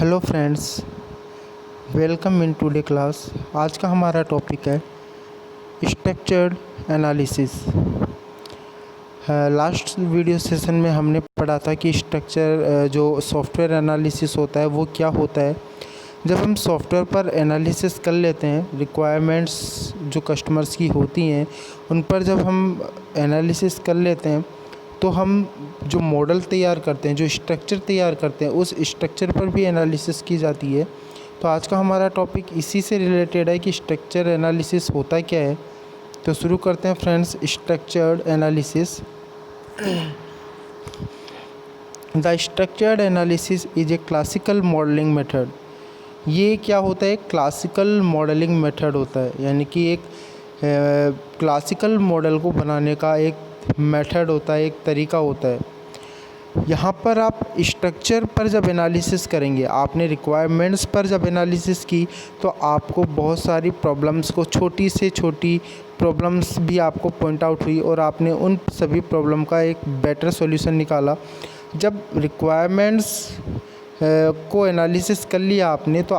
Hello friends, welcome in today class. आज का हमारा टॉपिक है structured analysis. Last video session में हमने पढ़ा था कि स्ट्रक्चर जो सॉफ्टवेयर एनालिसिस होता है वो क्या होता है। जब हम सॉफ्टवेयर पर एनालिसिस कर लेते हैं, रिक्वायरमेंट्स जो कस्टमर्स की होती हैं उन पर जब हम एनालिसिस कर लेते हैं तो हम जो मॉडल तैयार करते हैं, जो स्ट्रक्चर तैयार करते हैं, उस स्ट्रक्चर पर भी एनालिसिस की जाती है। तो आज का हमारा टॉपिक इसी से रिलेटेड है कि स्ट्रक्चर एनालिसिस होता क्या है। तो शुरू करते हैं friends. Structured analysis. The structured analysis is a classical modelling method. ये क्या होता है? क्लासिकल मॉडलिंग मेथड होता है, यानी कि एक क्लासिकल मॉडल को बनाने का एक मेथड होता है, एक तरीका होता है। यहाँ पर आप स्ट्रक्चर पर जब एनालिसिस करेंगे, आपने रिक्वायरमेंट्स पर जब एनालिसिस की तो आपको बहुत सारी प्रॉब्लम्स को, छोटी से छोटी प्रॉब्लम्स भी आपको पॉइंट आउट हुई और आपने उन सभी प्रॉब्लम का एक बेटर सॉल्यूशन निकाला। जब रिक्वायरमेंट्स को एनालिसिस कर लिया आपने, तो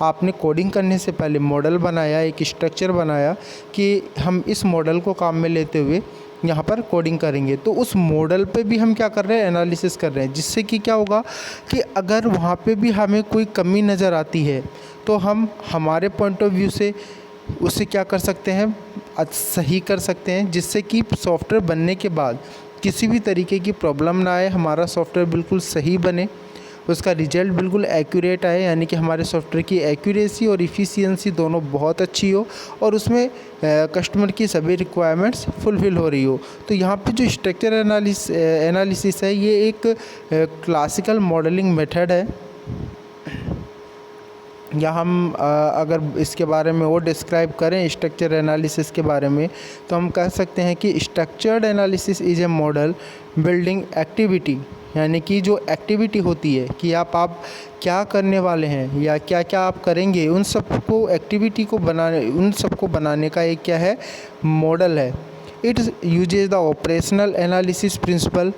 आपने कोडिंग करने से पहले मॉडल बनाया, एक स्ट्रक्चर बनाया कि हम इस मॉडल को काम में लेते हुए यहाँ पर कोडिंग करेंगे। तो उस मॉडल पे भी हम क्या कर रहे हैं? एनालिसिस कर रहे हैं, जिससे कि क्या होगा कि अगर वहाँ पे भी हमें कोई कमी नज़र आती है तो हम हमारे पॉइंट ऑफ व्यू से उसे क्या कर सकते हैं? सही कर सकते हैं, जिससे कि सॉफ्टवेयर बनने के बाद किसी भी तरीके की प्रॉब्लम ना आए, हमारा सॉफ्टवेयर बिल्कुल सही बने, उसका रिजल्ट बिल्कुल एक्यूरेट आए, यानी कि हमारे सॉफ्टवेयर की एक्यूरेसी और इफ़िशियंसी दोनों बहुत अच्छी हो और उसमें कस्टमर की सभी रिक्वायरमेंट्स फुलफ़िल हो रही हो। तो यहाँ पे जो स्ट्रक्चर एनालिसिस है, ये एक क्लासिकल मॉडलिंग मेथड है। या हम अगर इसके बारे में और डिस्क्राइब करें स्ट्रक्चर एनालिसिस के बारे में, तो हम कह सकते हैं कि structured analysis is a model building activity, यानी कि जो एक्टिविटी होती है कि आप क्या करने वाले हैं या क्या क्या आप करेंगे, उन सबको एक्टिविटी को बनाने का एक क्या है? मॉडल है। It uses the operational analysis principle.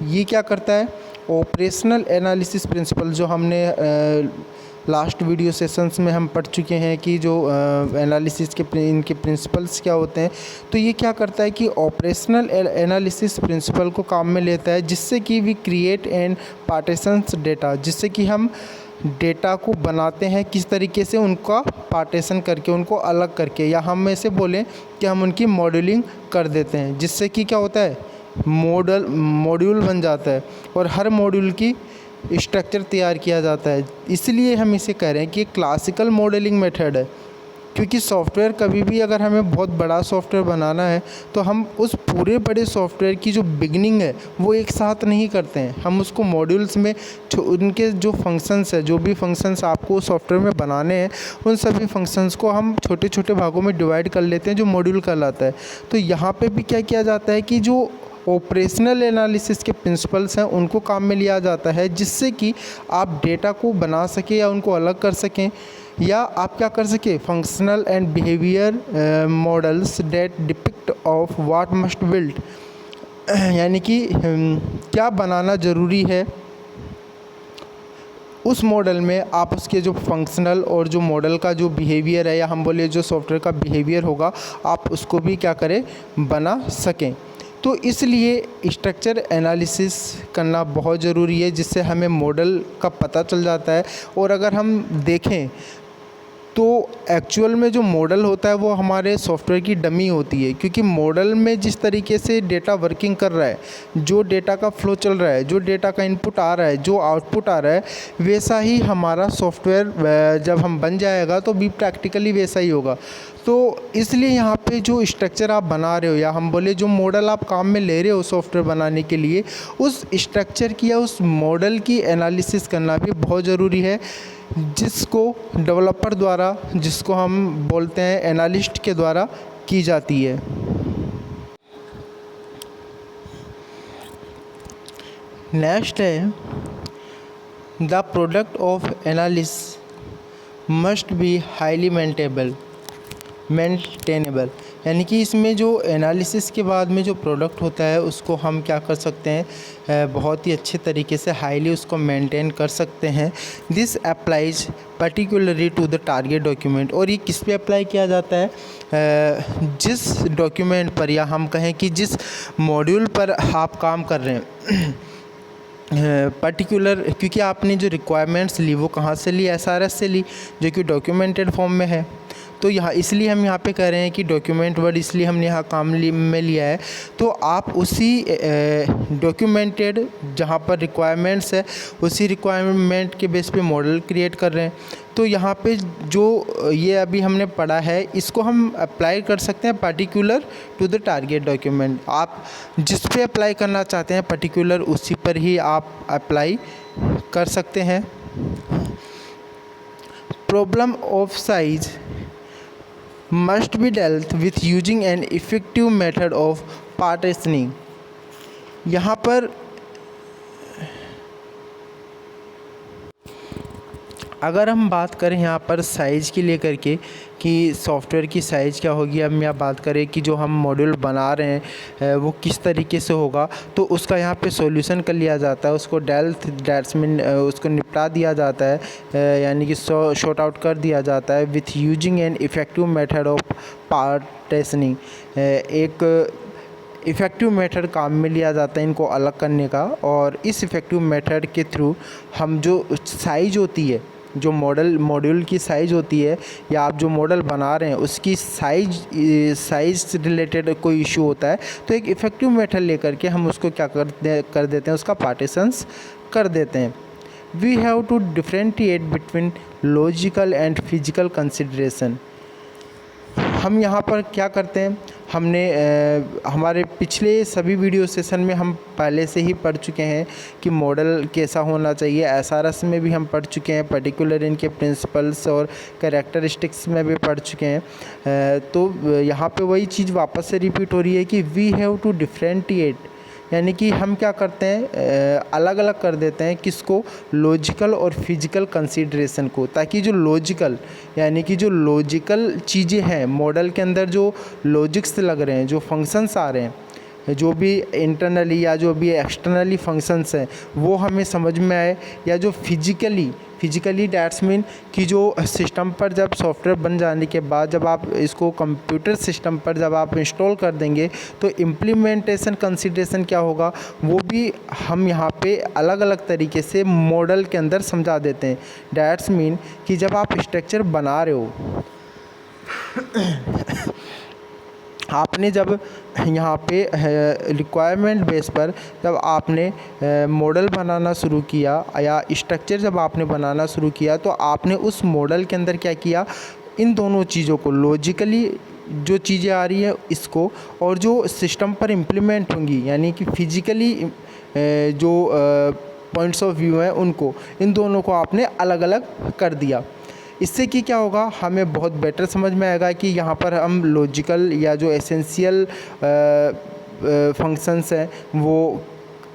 ये क्या करता है? ऑपरेशनल एनालिसिस प्रिंसिपल, जो हमने लास्ट वीडियो सेशंस में हम पढ़ चुके हैं कि जो एनालिसिस के इनके प्रिंसिपल्स क्या होते हैं। तो ये क्या करता है कि ऑपरेशनल एनालिसिस प्रिंसिपल को काम में लेता है, जिससे कि we create and partitions data, जिससे कि हम डेटा को बनाते हैं किस तरीके से, उनका पार्टीशन करके, उनको अलग करके, या हम में से बोलें कि हम उनकी मॉडलिंग कर देते हैं, जिससे कि क्या होता है? मॉड्यूल बन जाता है और हर मॉड्यूल की स्ट्रक्चर तैयार किया जाता है। इसलिए हम इसे कह रहे हैं कि क्लासिकल मॉडलिंग मेथड है, क्योंकि सॉफ्टवेयर कभी भी अगर हमें बहुत बड़ा सॉफ्टवेयर बनाना है तो हम उस पूरे बड़े सॉफ्टवेयर की जो बिगनिंग है वो एक साथ नहीं करते हैं। हम उसको मॉड्यूल्स में, उनके जो फंक्शंस है, जो भी फंक्शंस आपको सॉफ्टवेयर में बनाने हैं, उन सभी फंक्शंस को हम छोटे छोटे भागों में डिवाइड कर लेते हैं, जो मॉड्यूल कहलाता है। तो यहाँ पे भी क्या किया जाता है कि जो ऑपरेशनल एनालिसिस के प्रिंसिपल्स हैं उनको काम में लिया जाता है, जिससे कि आप डेटा को बना सकें या उनको अलग कर सकें, या आप क्या कर सके? Functional and behaviour models that depict of what must build, यानी कि क्या बनाना ज़रूरी है उस मॉडल में, आप उसके जो फंक्शनल और जो मॉडल का जो बिहेवियर है, या हम बोले जो सॉफ्टवेयर का बिहेवियर होगा, आप उसको भी क्या करें? बना सकें। तो इसलिए स्ट्रक्चर एनालिसिस करना बहुत ज़रूरी है, जिससे हमें मॉडल का पता चल जाता है। और अगर हम देखें तो एक्चुअल में जो मॉडल होता है वो हमारे सॉफ्टवेयर की डमी होती है, क्योंकि मॉडल में जिस तरीके से डेटा वर्किंग कर रहा है, जो डेटा का फ्लो चल रहा है, जो डेटा का इनपुट आ रहा है, जो आउटपुट आ रहा है, वैसा ही हमारा सॉफ्टवेयर जब हम बन जाएगा तो भी प्रैक्टिकली वैसा ही होगा। तो इसलिए यहाँ पे जो स्ट्रक्चर आप बना रहे हो, या हम बोले जो मॉडल आप काम में ले रहे हो सॉफ्टवेयर बनाने के लिए, उस स्ट्रक्चर की या उस मॉडल की एनालिसिस करना भी बहुत ज़रूरी है, जिसको डेवलपर द्वारा, जिसको हम बोलते हैं एनालिस्ट के द्वारा की जाती है। नेक्स्ट है the product of analysis must be highly maintainable. Maintainable, यानी कि इसमें जो एनालिसिस के बाद में जो प्रोडक्ट होता है उसको हम क्या कर सकते हैं, बहुत ही अच्छे तरीके से हाईली उसको मेंटेन कर सकते हैं। This applies particularly to the target document, और ये किस पे अप्लाई किया जाता है, जिस डॉक्यूमेंट पर या हम कहें कि जिस मॉड्यूल पर आप काम कर रहे हैं पर्टिकुलर, क्योंकि आपने जो रिक्वायरमेंट्स ली वो कहाँ से ली, एसआरएस से ली जो कि डॉक्यूमेंटेड फॉर्म में है। तो यहाँ इसलिए हम यहाँ पे कह रहे हैं कि डॉक्यूमेंट वर्ड इसलिए हमने यहाँ काम में लिया है। तो आप उसी डॉक्यूमेंटेड जहाँ पर रिक्वायरमेंट्स है उसी रिक्वायरमेंट के बेस पे मॉडल क्रिएट कर रहे हैं। तो यहाँ पे जो ये अभी हमने पढ़ा है इसको हम अप्लाई कर सकते हैं particular to the target document. आप जिस पे अप्लाई करना चाहते हैं पर्टिकुलर उसी पर ही आप अप्लाई कर सकते हैं। Problem of size must be dealt with using an effective method of partitioning। यहाँ पर अगर हम बात करें यहाँ पर साइज़ की लेकर के कि सॉफ्टवेयर की साइज़ क्या होगी, हम यहाँ बात करें कि जो हम मॉड्यूल बना रहे हैं वो किस तरीके से होगा, तो उसका यहाँ पे सॉल्यूशन कर लिया जाता है, उसको डेल्स में उसको निपटा दिया जाता है, यानी कि शॉर्ट आउट कर दिया जाता है with using an effective method of partitioning. एक इफ़ेक्टिव मेथड काम में लिया जाता है इनको अलग करने का, और इस इफ़ेक्टिव मेथड के थ्रू हम जो साइज़ होती है, जो मॉड्यूल की साइज़ होती है या आप जो मॉडल बना रहे हैं उसकी साइज़ से रिलेटेड कोई इशू होता है तो एक इफ़ेक्टिव मेथड लेकर के हम उसको क्या कर देते हैं, उसका पार्टीशंस कर देते हैं। We have to differentiate between logical and physical consideration. हम यहाँ पर क्या करते हैं, हमने हमारे पिछले सभी वीडियो सेशन में हम पहले से ही पढ़ चुके हैं कि मॉडल कैसा होना चाहिए। एसआरएस में भी हम पढ़ चुके हैं, पर्टिकुलर इनके प्रिंसिपल्स और कैरेक्टरिस्टिक्स में भी पढ़ चुके हैं। तो यहाँ पे वही चीज़ वापस से रिपीट हो रही है कि वी हैव टू डिफरेंशिएट, यानी कि हम क्या करते हैं, अलग अलग कर देते हैं किसको, लॉजिकल और फिजिकल कंसीडरेशन को, ताकि जो लॉजिकल यानी कि जो लॉजिकल चीज़ें हैं मॉडल के अंदर, जो लॉजिक्स लग रहे हैं, जो फंक्शंस आ रहे हैं, जो भी इंटरनली या जो भी एक्सटर्नली फंक्शंस हैं वो हमें समझ में आए, या जो फिजिकली डैट्स मीन कि जो सिस्टम पर जब सॉफ्टवेयर बन जाने के बाद जब आप इसको कंप्यूटर सिस्टम पर जब आप इंस्टॉल कर देंगे तो इम्प्लीमेंटेशन कंसीडरेशन क्या होगा वो भी हम यहाँ पे अलग अलग तरीके से मॉडल के अंदर समझा देते हैं। डैट्स मीन कि जब आप स्ट्रक्चर बना रहे हो आपने जब यहाँ पे रिक्वायरमेंट बेस पर जब आपने मॉडल बनाना शुरू किया या स्ट्रक्चर जब आपने बनाना शुरू किया तो आपने उस मॉडल के अंदर क्या किया, इन दोनों चीज़ों को, लॉजिकली जो चीज़ें आ रही है इसको और जो सिस्टम पर इम्प्लीमेंट होंगी यानी कि फिजिकली जो पॉइंट्स ऑफ व्यू हैं उनको, इन दोनों को आपने अलग अलग कर दिया। इससे कि क्या होगा, हमें बहुत बेटर समझ में आएगा कि यहाँ पर हम लॉजिकल या जो एसेंशियल फंक्शंस हैं वो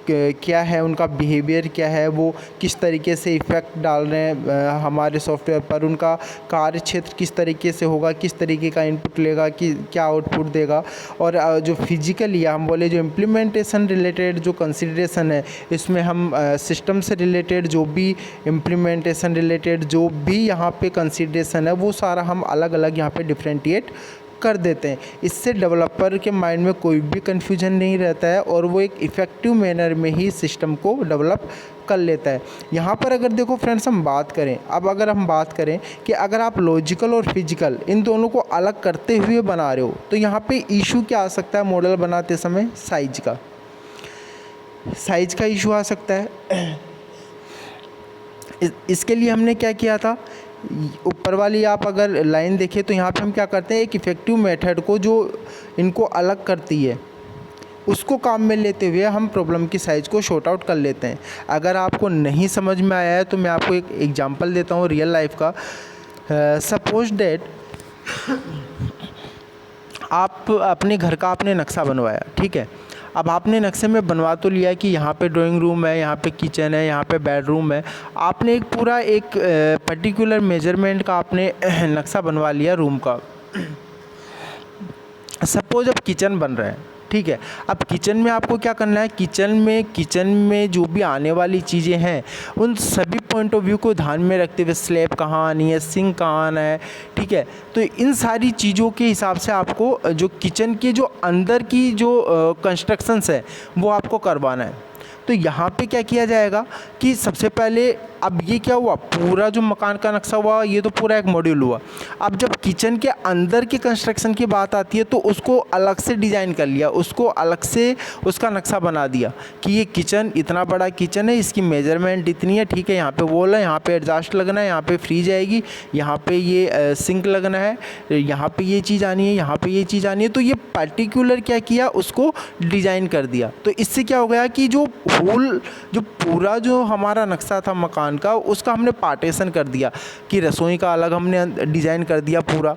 क्या है, उनका बिहेवियर क्या है, वो किस तरीके से इफ़ेक्ट डाल रहे हैं हमारे सॉफ्टवेयर पर, उनका कार्य क्षेत्र किस तरीके से होगा, किस तरीके का इनपुट लेगा, कि क्या आउटपुट देगा। और जो फिजिकल या हम बोले जो इम्प्लीमेंटेशन रिलेटेड जो कंसिडरेशन है इसमें हम सिस्टम से रिलेटेड जो भी इम्प्लीमेंटेशन रिलेटेड जो भी यहाँ पे कंसिडरेशन है वो सारा हम अलग अलग यहाँ पे डिफरेंशिएट कर देते हैं। इससे डेवलपर के माइंड में कोई भी कन्फ्यूजन नहीं रहता है और वो एक इफ़ेक्टिव मैनर में ही सिस्टम को डेवलप कर लेता है। यहाँ पर अगर देखो फ्रेंड्स हम बात करें, अब अगर हम बात करें कि अगर आप लॉजिकल और फिजिकल इन दोनों को अलग करते हुए बना रहे हो तो यहाँ पे इशू क्या आ सकता है मॉडल बनाते समय, साइज का इशू आ सकता है। इसके लिए हमने क्या किया था, ऊपर वाली आप अगर लाइन देखें तो यहाँ पे हम क्या करते हैं, एक इफ़ेक्टिव मेथड को जो इनको अलग करती है उसको काम में लेते हुए हम प्रॉब्लम की साइज़ को शॉर्ट आउट कर लेते हैं। अगर आपको नहीं समझ में आया है तो मैं आपको एक एग्जांपल देता हूँ रियल लाइफ का। सपोज डैट आप अपने घर का आपने नक्शा बनवाया, ठीक है। अब आपने नक्शे में बनवा तो लिया कि यहाँ पे ड्राइंग रूम है, यहाँ पे किचन है, यहाँ पे बेडरूम है। आपने एक पूरा एक पर्टिकुलर मेजरमेंट का आपने नक्शा बनवा लिया रूम का। सपोज अब किचन बन रहा है, ठीक है। अब किचन में आपको क्या करना है, किचन में जो भी आने वाली चीज़ें हैं उन सभी पॉइंट ऑफ व्यू को ध्यान में रखते हुए स्लैब कहाँ आनी है, सिंक कहाँ आना है, ठीक है। तो इन सारी चीज़ों के हिसाब से आपको जो किचन के जो अंदर की जो कंस्ट्रक्शंस है वो आपको करवाना है। तो यहाँ पे क्या किया जाएगा कि सबसे पहले, अब ये क्या हुआ, पूरा जो मकान का नक्शा हुआ ये तो पूरा एक मॉड्यूल हुआ। अब जब किचन के अंदर के कंस्ट्रक्शन की बात आती है तो उसको अलग से डिज़ाइन कर लिया, उसको अलग से उसका नक्शा बना दिया कि ये किचन इतना बड़ा किचन है, इसकी मेजरमेंट इतनी है, ठीक है। यहाँ पे वॉल है, यहाँ पे एडजस्ट लगना है, यहाँ पे फ्रीज आएगी, यहाँ पे ये सिंक लगना है, यहाँ पे ये चीज़ आनी है, यहाँ पे ये चीज़ आनी है। तो ये पर्टिकुलर क्या किया, उसको डिज़ाइन कर दिया। तो इससे क्या हो गया कि जो पूरा जो हमारा नक्शा था मकान का, उसका हमने पार्टीशन कर दिया कि रसोई का अलग हमने डिज़ाइन कर दिया पूरा,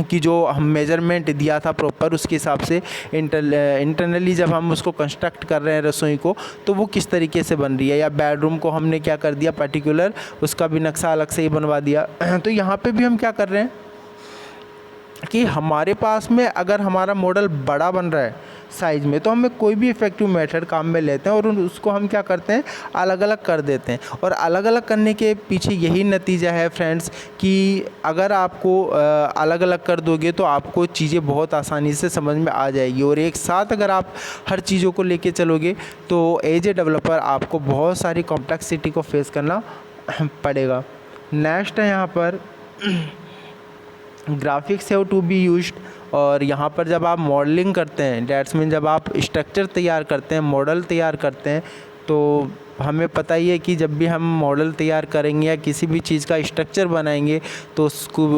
कि जो हम मेजरमेंट दिया था प्रॉपर उसके हिसाब से इंटरनली जब हम उसको कंस्ट्रक्ट कर रहे हैं रसोई को, तो वो किस तरीके से बन रही है। या बेडरूम को हमने क्या कर दिया, पर्टिकुलर उसका भी नक्शा अलग से ही बनवा दिया। तो यहाँ पे भी हम क्या कर रहे हैं कि हमारे पास में अगर हमारा मॉडल बड़ा बन रहा है साइज़ में, तो हमें कोई भी इफ़ेक्टिव मेथड काम में लेते हैं और उसको हम क्या करते हैं, अलग अलग कर देते हैं। और अलग अलग करने के पीछे यही नतीजा है फ्रेंड्स कि अगर आपको अलग अलग कर दोगे तो आपको चीज़ें बहुत आसानी से समझ में आ जाएगी। और एक साथ अगर आप हर चीज़ों को लेके चलोगे तो एज ए डेवलपर आपको बहुत सारी कॉम्प्लेक्सिटी को फेस करना पड़ेगा। नेक्स्ट है यहाँ पर graphics have to be used. और यहाँ पर जब आप मॉडलिंग करते हैं, डैट्स मीन जब आप स्ट्रक्चर तैयार करते हैं, मॉडल तैयार करते हैं, तो हमें पता ही है कि जब भी हम मॉडल तैयार करेंगे या किसी भी चीज़ का स्ट्रक्चर बनाएंगे तो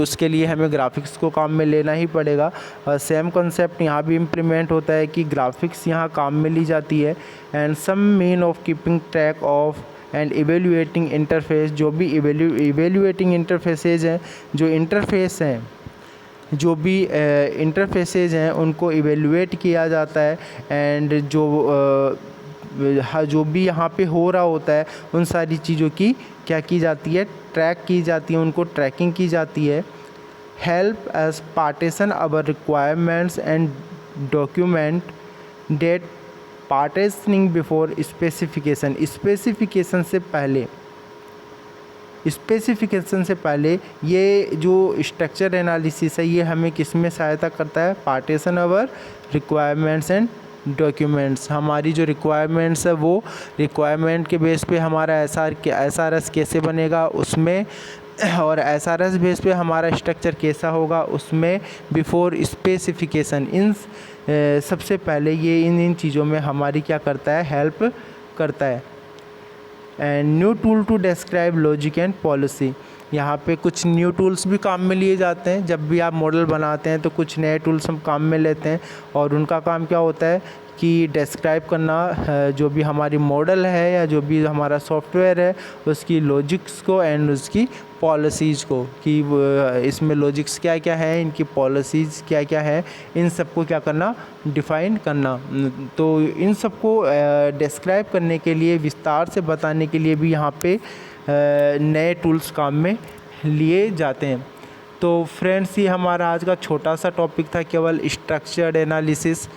उसके लिए हमें ग्राफिक्स को काम में लेना ही पड़ेगा। सेम कॉन्सेप्ट यहाँ भी इम्प्लीमेंट होता है कि ग्राफिक्स यहाँ काम में ली जाती है। And some mean of keeping track of and evaluating interface, जो भी इवेल्युएटिंग इंटरफेसेज हैं, जो इंटरफेस हैं, जो भी इंटरफेसेज हैं उनको इवेल्युएट किया जाता है। एंड जो भी यहाँ पे हो रहा होता है उन सारी चीज़ों की क्या की जाती है, ट्रैक की जाती है, उनको ट्रैकिंग की जाती है। Help as partition our requirements and document date partitioning before specification. Specification से पहले ये जो स्ट्रक्चर एनालिसिस है ये हमें किस में सहायता करता है, partition our requirements and documents. हमारी जो रिक्वायरमेंट्स है वो रिक्वायरमेंट के बेस पे हमारा SRS कैसे बनेगा उसमें, और SRS बेस पे हमारा स्ट्रक्चर कैसा होगा उसमें, बिफोर स्पेसिफिकेशन, इन सबसे पहले ये इन चीज़ों में हमारी क्या करता है, हेल्प करता है। And new tool to describe logic and policy. यहाँ पे कुछ न्यू टूल्स भी काम में लिए जाते हैं। जब भी आप मॉडल बनाते हैं तो कुछ नए टूल्स हम काम में लेते हैं और उनका काम क्या होता है कि डिस्क्राइब करना जो भी हमारी मॉडल है या जो भी हमारा सॉफ्टवेयर है उसकी लॉजिक्स को एंड उसकी पॉलिसीज़ को, कि इसमें लॉजिक्स क्या क्या है, इनकी पॉलिसीज़ क्या क्या है, इन सबको क्या करना, डिफ़ाइन करना। तो इन सबको डिस्क्राइब करने के लिए, विस्तार से बताने के लिए भी यहाँ पे नए टूल्स काम में लिए जाते हैं। तो फ्रेंड्स ये हमारा आज का छोटा सा टॉपिक था, केवल स्ट्रक्चर्ड एनालिसिस।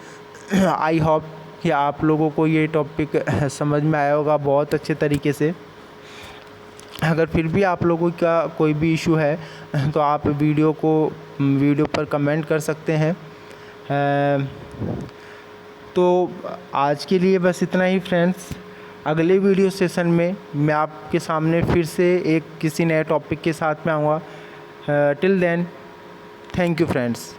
आई होप कि आप लोगों को ये टॉपिक समझ में आया होगा बहुत अच्छे तरीके से। अगर फिर भी आप लोगों का कोई भी इशू है तो आप वीडियो पर कमेंट कर सकते हैं। तो आज के लिए बस इतना ही फ्रेंड्स। अगले वीडियो सेशन में मैं आपके सामने फिर से किसी नए टॉपिक के साथ में आऊँगा। Till then, thank you friends.